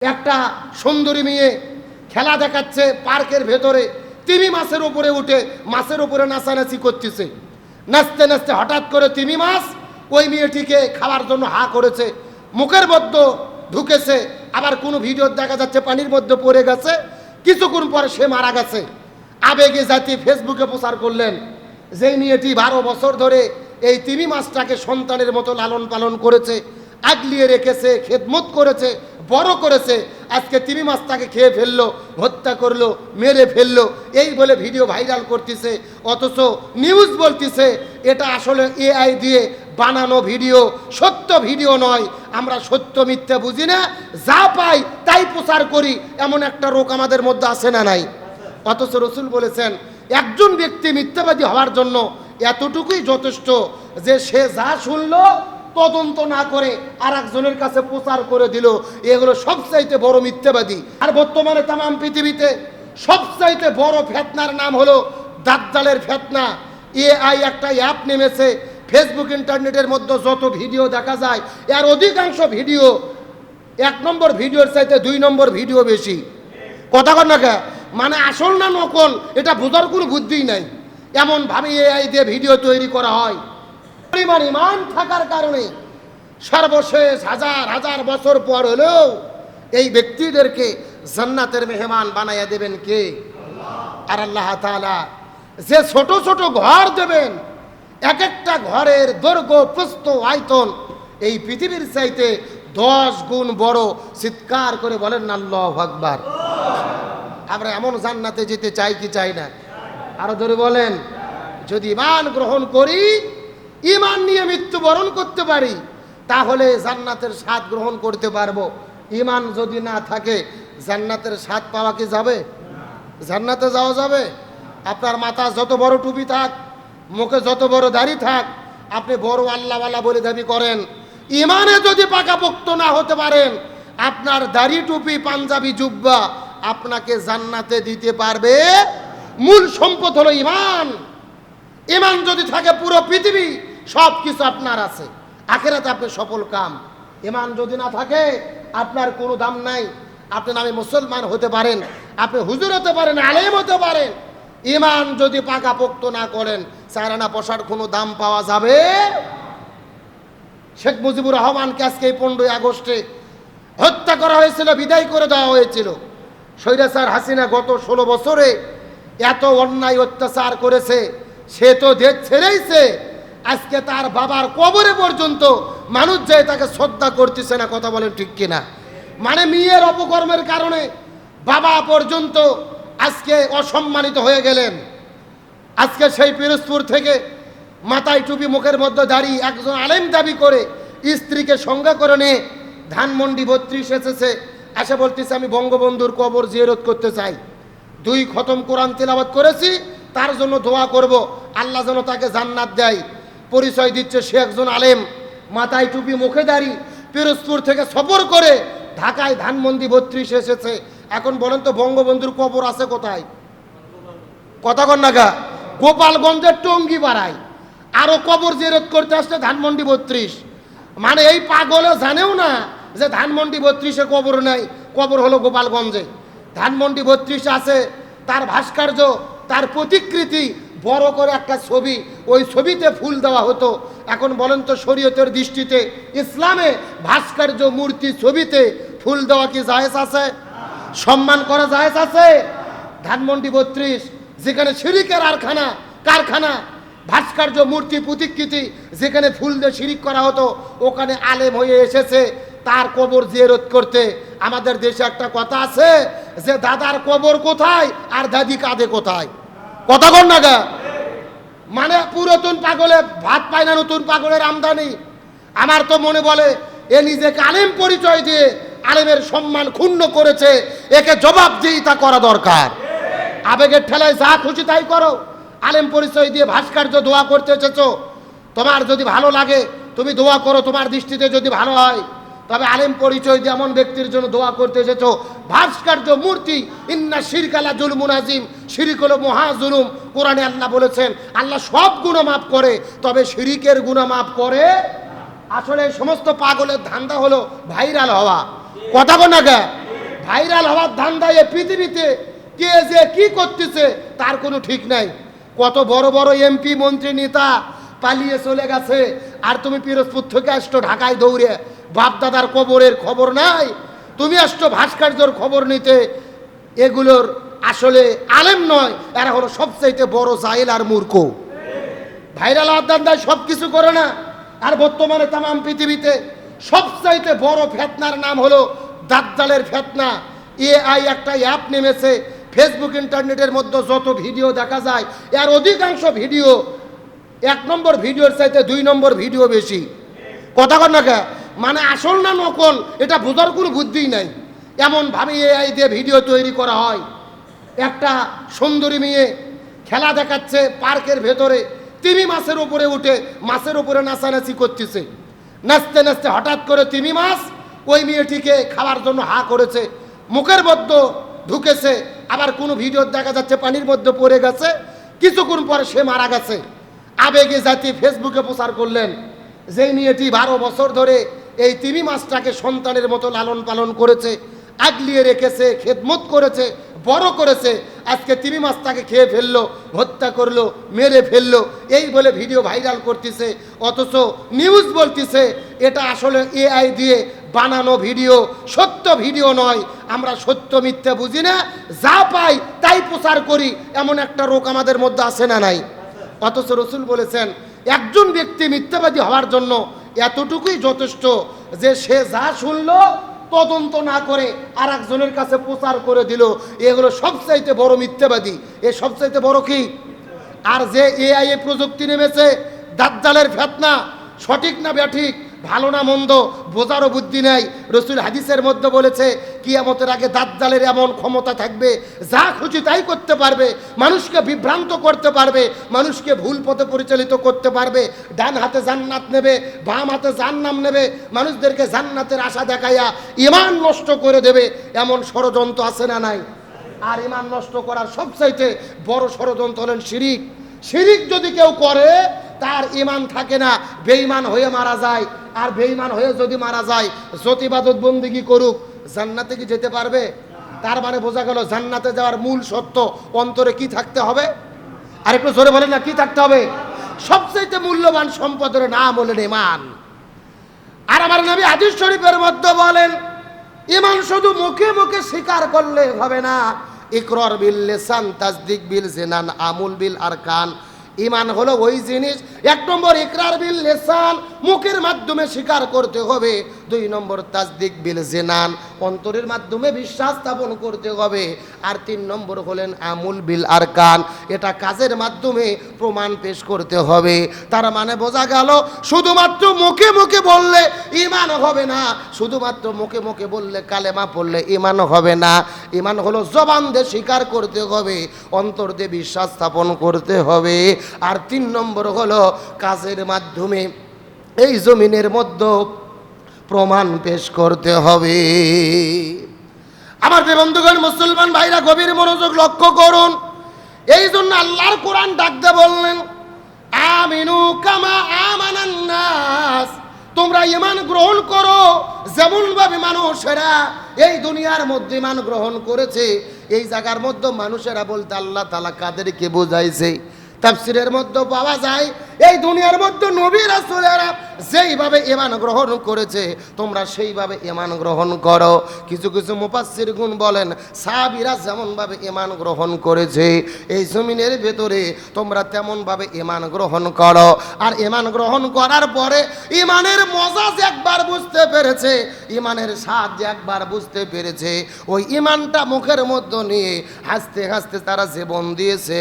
একটা সুন্দরী মেয়ে খেলা দেখাচ্ছে পার্কের ভেতরে, তিমি মাছের উপরে উঠে মাছের উপরে নাচানাচি করতেছে। নাচতে নাচতে হঠাৎ করে তিমি মাছ ওই মেয়েটিকে খাওয়ার জন্য হা করেছে, মুখের মধ্যে ঢুকেছে। আবার কোনো ভিডিও দেখা যাচ্ছে পানির মধ্যে পড়ে গেছে, কিছুক্ষণ পরে সে মারা গেছে। আবেগে জাতি ফেসবুকে প্রচার করলেন যেই মেয়েটি 12 বছর ধরে এই তিমি মাছটাকে সন্তানের মতো লালন পালন করেছে, আগলিয়ে রেখেছে, খেদমত করেছে, বড় করেছে, আজকে তিমি মাছটাকে খেয়ে ফেললো, হত্যা করলো, মেরে ফেললো, এই বলে ভিডিও ভাইরাল করতেছে। অথচ নিউজ বলতেছে এটা আসলে এআই দিয়ে বানানো ভিডিও, সত্য ভিডিও নয়। আমরা সত্য মিথ্যা বুঝি না, যা পাই তাই প্রচার করি, এমন একটা রোগ আমাদের মধ্যে আছে না নাই? অথচ রসুল বলেছেন একজন ব্যক্তি মিথ্যাবাদী হওয়ার জন্য এতটুকুই যথেষ্ট যে সে যা শুনলো তদন্ত না করে আর একজনের কাছে প্রচার করে দিল। এগুলো সবচাইতে বড় মিথ্যাবাদী। আর বর্তমানে তামাম পৃথিবীতে সবচাইতে বড় ফেতনার নাম হলো দাজ্জালের ফেতনা। এআই একটা অ্যাপ নেমেছে, ফেসবুক ইন্টারনেটের মধ্যে যত ভিডিও দেখা যায় এর অধিকাংশ ভিডিও 1 নম্বর ভিডিওর চাইতে 2 নম্বর ভিডিও বেশি। কথা কর না কে? মানে আসল না নকল এটা বোঝার কোনো বুদ্ধিই নাই, এমন ভাবে এআই দিয়ে ভিডিও তৈরি করা হয়। পরিমাণ ইমান থাকার কারণে সর্বশেষ হাজার হাজার বছর পর হলেও এই ব্যক্তিদেরকে জান্নাতের মেহমান বানাইয়া দেবেন কে? আর আল্লাহ তাআলা যে ছোট ছোট ঘর দেবেন, এক একটা ঘরের দৈর্ঘ্য প্রস্থ আয়তন এই পৃথিবীর চাইতে 10 গুণ বড়। চিৎকার করে বলেন না আল্লাহু আকবার। আমরা এমন জান্নাতে যেতে চাই কি চাই না? আরো ধরে বলেন, যদি ঈমান গ্রহণ করি, ঈমান নিয়ে মৃত্যুবরণ করতে পারি, তাহলে জান্নাতের স্বাদ গ্রহণ করতে পারবো। ঈমান যদি না থাকে জান্নাতের স্বাদ পাওয়া কি যাবে? জান্নাতে যাওয়া যাবে? আপনার মাথা যত বড় টুপি থাক, মুখে যত বড় দাড়ি থাক, আপনি বড় আল্লাহওয়ালা বলে দাবি করেন, ঈমানে যদি পাকাপোক্ত না হতে পারেন, আপনার দাড়ি টুপি পাঞ্জাবি জুব্বা আপনাকে জান্নাতে দিতে পারবে? মূল সম্পদ হলো ঈমান। ঈমান যদি থাকে পুরো পৃথিবী সব কিছু আপনার আছে, আখিরাতে আপনি সফল কাম। ঈমান যদি না থাকে আপনার কোনো দাম নাই। আপনি নামে মুসলমান হতে পারেন, আপনি হুজুর হতে পারেন, আলেম হতে পারেন, ঈমান যদি পাকাপোক্ত না করেন চারানা পয়সার কোনো দাম পাওয়া যাবে? শেখ মুজিবুর রহমানকে আজকে 15 আগস্টে হত্যা করা হয়েছিল, বিদায় করে দেওয়া হয়েছিল। স্বৈরাচার হাসিনা গত 16 বছরে এত অন্যায় অত্যাচার করেছে, সে তো দেশ ছেড়েইছে, আজকে তার বাবার কবরে পর্যন্ত মানুষ যায় তাকে শ্রদ্ধা করতেছে না। কথা বলেন ঠিক কিনা? মানে মেয়ের অপকর্মের কারণে বাবা পর্যন্ত আজকে অসম্মানিত হয়ে গেলেন। আজকে সেই পিরোজপুর থেকে মাথায় টুপি মুখের মধ্যে দাঁড়িয়ে একজন আলেম দাবি করে স্ত্রীকে সঙ্গে করে নিয়ে ধানমন্ডি 32 এসেছে, এসে বলতেছে আমি বঙ্গবন্ধুর কবর জিয়ারত করতে চাই, 2 খতম কোরআন তিলাওয়াত করেছি, তার জন্য দোয়া করব, আল্লাহ যেন তাকে জান্নাত দেয়। পরিচয় দিচ্ছে সে একজন আলেম, মাথায় টুপি মুখে দাঁড়ি, পিরোজপুর থেকে সফর করে ঢাকায় ধানমন্ডি 32 এসেছে। এখন বলেন তো বঙ্গবন্ধুর কবর আছে কোথায়? কথা কন না গা? গোপালগঞ্জের টঙ্গি পাড়ায়। আরো কবর জিয়ারত করতে আসছে ধানমন্ডি 32। মানে এই পাগলে জানেও না যে ধানমন্ডি 32-এ কবর নাই, কবর হলো গোপালগঞ্জে। ধানমন্ডি 32 আছে, তার ভাস্কর্য, তার প্রতিকৃতি, বড় করে একটা ছবি, ওই ছবিতে ফুল দেওয়া হতো। এখন বলেন তো শরীয়তের দৃষ্টিতে ইসলামে ভাস্কর্য, মূর্তি, ছবিতে ফুল দেওয়া কি জায়েজ আছে? সম্মান করা জায়েজ আছে? ধানমন্ডি 32 যেখানে শিরিকের কারখানা, ভাস্কর্য, মূর্তি, প্রতিকৃতি যেখানে ফুল দিয়ে শিরিক করা হতো, ওখানে আলেম হয়ে এসেছে তার কবর জিয়ারত করতে। আমাদের দেশে একটা কথা আছে যে দাদার কবর কোথায় আর দাদি কাঁদে কোথায়? কথা কন না গা? মানে পুরাতন পাগলে ভাত পায় না, নতুন পাগলের আমদানি। আমার তো মনে বলে এ নিজেকে আলেম পরিচয় দিয়ে আলেমের সম্মান ক্ষুণ্ণ করেছে, একে জবাবদিহিতা করা দরকার। আবেগের ঠেলায় যা খুশি তাই করো। আলেম পরিচয় দিয়ে ভাস্কর্য দোয়া করতে এসেছো, তোমার যদি ভালো লাগে তুমি দোয়া করো, তোমার দৃষ্টিতে যদি ভালো হয়। তবে আলেম পরিচয় দিয়ে এমন ব্যক্তির জন্য দোয়া করতে এসেছো, ভাস্কর্য, মূর্তি, ইন্না শিরকা লা যুলমুন আযীম, শিরিক হলো মহা জুলুম। কোরআনে আল্লাহ বলেছেন আল্লাহ সব গুনাহ মাফ করে, তবে শিরিকের গুনাহ মাফ করে। আসলে সমস্ত পাগলের ধান্দা হলো ভাইরাল হওয়া। কথা বল না কে? ভাইরাল হওয়ার ধান্দায় পৃথিবীতে কে যে কি করতেছে তার কোনো ঠিক নাই। কত বড় বড় এমপি মন্ত্রী নেতা পালিয়ে চলে গেছে, আর তুমি পিরোজপুর থেকে আসছো ঢাকায় দৌড়ে, বাপদাদার কবরের খবর নাই, তুমি আসছো ভাস্কর্যর খবর নিতে। এগুলোর আসলে আলেম নয়, এরা হলো সবচাইতে বড় জাহিল আর মূর্খ। ভাইরাল হওয়ার ধান্দায় সব কিছু করে না। আর বর্তমানে তামাম পৃথিবীতে সবচাইতে বড় ফেতনার নাম হলো দাজ্জালের ফেতনা। এআই একটা অ্যাপ নেমেছে, ফেসবুক ইন্টারনেটের মধ্যে যত ভিডিও দেখা যায় এর অধিকাংশ ভিডিও 1 নম্বর ভিডিওর চাইতে 2 নম্বর ভিডিও বেশি। কথা কর না কে, মানে আসল না নকল এটা বোঝার কোনো বুদ্ধিই নাই। এমনভাবে এআই দিয়ে ভিডিও তৈরি করা হয়। একটা সুন্দরী মেয়ে খেলা দেখাচ্ছে পার্কের ভেতরে, তিমি মাছের উপরে উঠে মাছের উপরে নাচানাচি করতেছে। নাচতে নাচতে হঠাৎ করে তিমি মাছ ওই মেয়েটিকে খাওয়ার জন্য হা করেছে, মুখের মধ্যে ঢুকেছে। আবার কোনো ভিডিও দেখা যাচ্ছে পানির মধ্যে পড়ে গেছে, কিছুক্ষণ পরে সে মারা গেছে। আবেগে জাতি ফেসবুকে প্রচার করলেন যে মেয়েটি 12 বছর ধরে এই তিমি মাছটাকে সন্তানের মতো লালন পালন করেছে, আগলিয়ে রেখেছে, খেদমত করেছে, বড় করেছে, আজকে তিমি মাছটাকে খেয়ে ফেললো, হত্যা করলো, মেরে ফেললো, এই বলে ভিডিও ভাইরাল করতেছে। অথচ নিউজ বলতেছে এটা আসলে এআই দিয়ে বানানো ভিডিও, সত্য ভিডিও নয়। আমরা সত্য মিথ্যা বুঝি না, যা পাই তাই প্রচার করি, এমন একটা রোগ আমাদের মধ্যে আছে না নাই? অথচ রসুল বলেছেন একজন ব্যক্তি মিথ্যাবাদী হওয়ার জন্য এতটুকুই যথেষ্ট যে সে যা শুনলো তদন্ত না করে আর একজনের কাছে প্রচার করে দিল। এগুলো সবচাইতে বড় মিথ্যাবাদী, এ সবচাইতে বড় কি? আর যে এআই প্রযুক্তি নেমেছে, দাজ্জালের ফেতনা, সঠিক না ব্যাঠিক, ভালো না মন্দ বোঝারও বুদ্ধি নাই। রসুল হাদিসের মধ্যে বলেছে কিয়ামতের আগে দাজ্জালের এমন ক্ষমতা থাকবে যা খুশি তাই করতে পারবে, মানুষকে বিভ্রান্ত করতে পারবে, মানুষকে ভুল পথে পরিচালিত করতে পারবে, ডান হাতে জান্নাত নেবে, বাম হাতে জাহান্নাম নেবে, মানুষদেরকে জান্নাতের আশা দেখাইয়া ঈমান নষ্ট করে দেবে। এমন ষড়যন্ত্র আছে না নাই? আর ঈমান নষ্ট করার সবচাইতে বড় ষড়যন্ত্র হলেন শিরিক। শিরিক যদি কেউ করে তার ঈমান থাকে না, বেঈমান হয়ে মারা যায়। আর বেঈমান হয়ে যদি মারা যায়, যত ইবাদত বন্দেগী করুক, জান্নাতে কি যেতে পারবে? তার মানে বোঝা গেল জান্নাতে যাওয়ার মূল সত্য অন্তরে কি থাকতে হবে? আর একটু জোরে বলেন না, কি থাকতে হবে? সবচেয়ে মূল্যবান সম্পদের নাম হলেন ঈমান। আর আমার নবী হাদিস শরীফের মধ্যে বলেন ঈমান শুধু মুখে মুখে স্বীকার করলে হবে না, ইকরার বিল লিসান, তাসদিক বিল জিনান, আমল বিল আরকান। ঈমান হলো ওই জিনিস, 1 নম্বর ইকরার বিল লিসান, মুখের মাধ্যমে স্বীকার করতে হবে। 2 নম্বর তাসদিক বিল জিনান, অন্তরের মাধ্যমে বিশ্বাস স্থাপন করতে হবে। আর 3 নম্বর হলেন আমল বিল আরকান, এটা কাজের মাধ্যমে প্রমাণ পেশ করতে হবে। তার মানে বোঝা গেল শুধুমাত্র মুখে মুখে বললে ঈমান হবে না, শুধুমাত্র মুখে মুখে বললে কালেমা পড়লে ঈমান হবে না। ঈমান হলো জবান দিয়ে স্বীকার করতে হবে, অন্তর দিয়ে বিশ্বাস স্থাপন করতে হবে। আর 3 নম্বর হলো কাজের মাধ্যমে এই জমিনের মধ্যে প্রমাণ পেশ করতে হবে। আমার বন্ধুগণ, মুসলমান ভাইরা গভীর মনোযোগ লক্ষ্য করুন। এই জন্য আল্লাহর কোরআন ডাকতে বললেন আমিনু কামা আমানান নাস, তোমরা ঈমান গ্রহণ করো যেমন ভাবে মানুষেরা এই দুনিয়ার মধ্যে ঈমান গ্রহণ করেছে। এই জায়গার মধ্যে মানুষেরা বলতে আল্লাহ তাআলা কাদেরকে বোঝাইছে? তাফসীরের মধ্যে পাওয়া যায় এই দুনিয়ার মধ্যে নবী রাসূলেরা যেইভাবে ঈমান গ্রহণ করেছে তোমরা সেইভাবে ঈমান গ্রহণ করো। কিছু কিছু মুফাসসিরগণ বলেন সাহাবীরা যেমনভাবে ঈমান গ্রহণ করেছে এই জমিনের ভেতরে তোমরা তেমনভাবে ঈমান গ্রহণ করো। আর ঈমান গ্রহণ করার পরে ঈমানের মজা যে একবার বুঝতে পেরেছে, ঈমানের স্বাদ যে একবার বুঝতে পেরেছে, ওই ঈমানটা মুখের মধ্যে নিয়ে হাসতে হাসতে তারা জীবন দিয়েছে,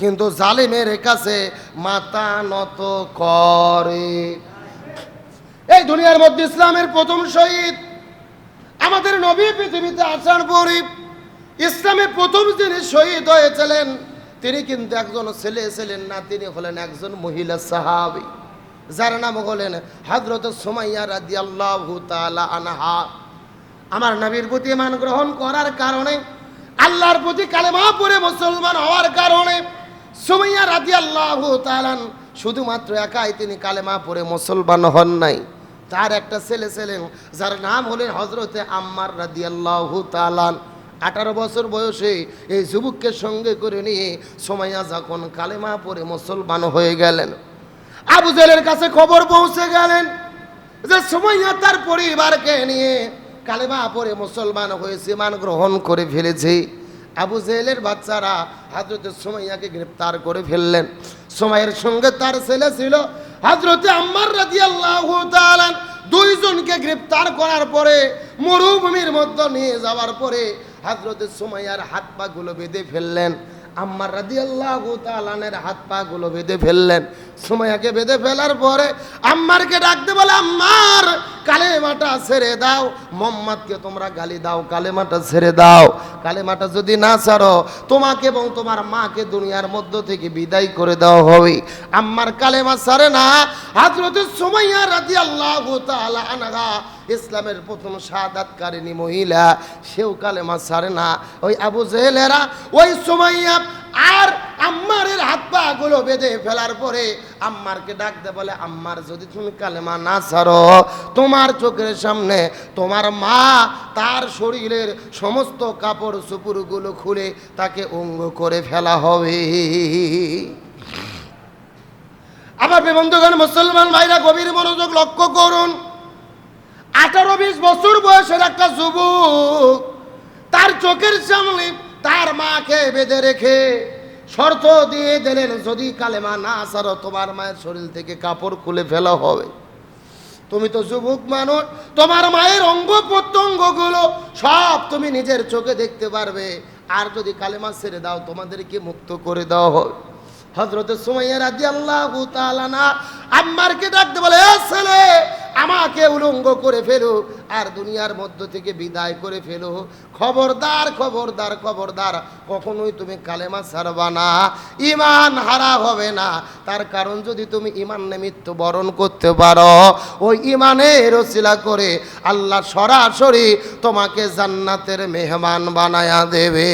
কিন্তু জালিমের কাছে মাথা নত করে। এই দুনিয়ার মধ্যে ইসলামের প্রথম শহীদ আমাদের নবী পৃথিবীতে আসার পরে ইসলামের প্রথম যিনি শহীদ হয়েছিলেন তিনি কিন্তু একজন ছেলে ছিলেন না, তিনি হলেন একজন মহিলা সাহাবী, যার নাম হলেন হযরত সুমাইয়া রাদিয়াল্লাহু তাআলা আনহা। আমার নবীর প্রতি ঈমান গ্রহণ করার কারণে, আল্লাহর প্রতি কালেমা পড়ে মুসলমান হওয়ার কারণে সুমাইয়া রাদিয়াল্লাহু তাআলা শুধুমাত্র একাই তিনি কালেমা পড়ে মুসলমান হন নাই, তার একটা ছেলে ছিলেন যার নাম হলেন হযরতে আম্মার রাদিয়াল্লাহু তাআলা। 18 বছর বয়সে এই যুবককে সঙ্গে করে নিয়ে সুমাইয়া যখন কালেমা পড়ে মুসলমান হয়ে গেলেন, আবু জেহেলের কাছে খবর পৌঁছে গেলেন যে সুমাইয়া তার পরিবারকে নিয়ে কালেমা পড়ে মুসলমান হয়েছে, ঈমান গ্রহণ করে ফেলেছে। আবু জেহেলের বাচ্চারা হযরতে সুমাইয়াকে গ্রেফতার করে ফেললেন। সুমাইয়ার সঙ্গে তার ছেলে ছিল হযরতে আম্মার রাদিয়াল্লাহু তাআলা। দুইজনকে গ্রেফতার করার পরে মরুভূমির মধ্যে নিয়ে যাওয়ার পরে হযরতে সুমাইয়ার হাত পা গুলো বেঁধে ফেললেন। আম্মার রাদিয়াল্লাহু তাআলার হাত পা গুলো বেঁধে ফেললেন। সুমাইয়াকে বেঁধে ফেলার পরে আম্মারকে ডাকতে বলে, আম্মার কালেমাটা ছেড়ে দাও, মুহাম্মদকে তোমরা গালি দাও, কালেমাটা ছেড়ে দাও। কালেমাটা যদি না ছাড়ো তোমাকে এবং তোমার মাকে দুনিয়ার মধ্য থেকে বিদায় করে দেওয়া হবে। আম্মার কালেমা ছাড়ে না। হযরতে সুমাইয়া রাদিয়াল্লাহু তাআলা আনহা ইসলামের প্রথম শাহাদাতকারিনী মহিলা, সেও কালেমা ছাড়ে না। ওই আবু জেহেলেরা ওই সুমাইয়া আর আম্মারের হাত পা গুলো বেঁধে ফেলার পরে আম্মারকে ডাকতে বলে, আম্মার যদি তুমি কালেমা না ছাড়ো তোমার চোখের সামনে তোমার মা তার শরীরের সমস্ত কাপড় চোপড়গুলো খুলে তাকে অঙ্গ করে ফেলা হবে। আমার বন্ধুগণ, মুসলমান ভাইরা গভীর মনোযোগ লক্ষ্য করুন। 18-20 বছর বয়সের একটা যুবক তার চোখের সামনে তার মাকে বেঁধে রেখে শর্ত দিয়ে দিলেন, যদি কালেমা না ছাড়ো তোমার মায়ের শরীর থেকে কাপড় খুলে ফেলা হবে। তুমি তো যুবক মানুষ, তোমার মায়ের অঙ্গ প্রত্যঙ্গগুলো সব তুমি নিজের চোখে দেখতে পারবে, আর যদি কালেমা ছেড়ে দাও তোমাদেরকে মুক্ত করে দেওয়া হবে। হযরতে সুমাইয়া রাদিয়াল্লাহু তাআলা আম্মারকে ডাকতে বলে, এ ছেলে, আমাকে উলঙ্গ করে ফেলো আর দুনিয়ার মধ্য থেকে বিদায় করে ফেলো। খবরদার খবরদার খবরদার, কখনোই তুমি কালেমা ছাড়বা না, ঈমান হারা হবে না। তার কারণ যদি তুমি ঈমান নিয়ে মৃত্যুবরণ করতে পারো, ওই ঈমানের ওসিলা করে আল্লাহ সরাসরি তোমাকে জান্নাতের মেহমান বানায়া দেবে।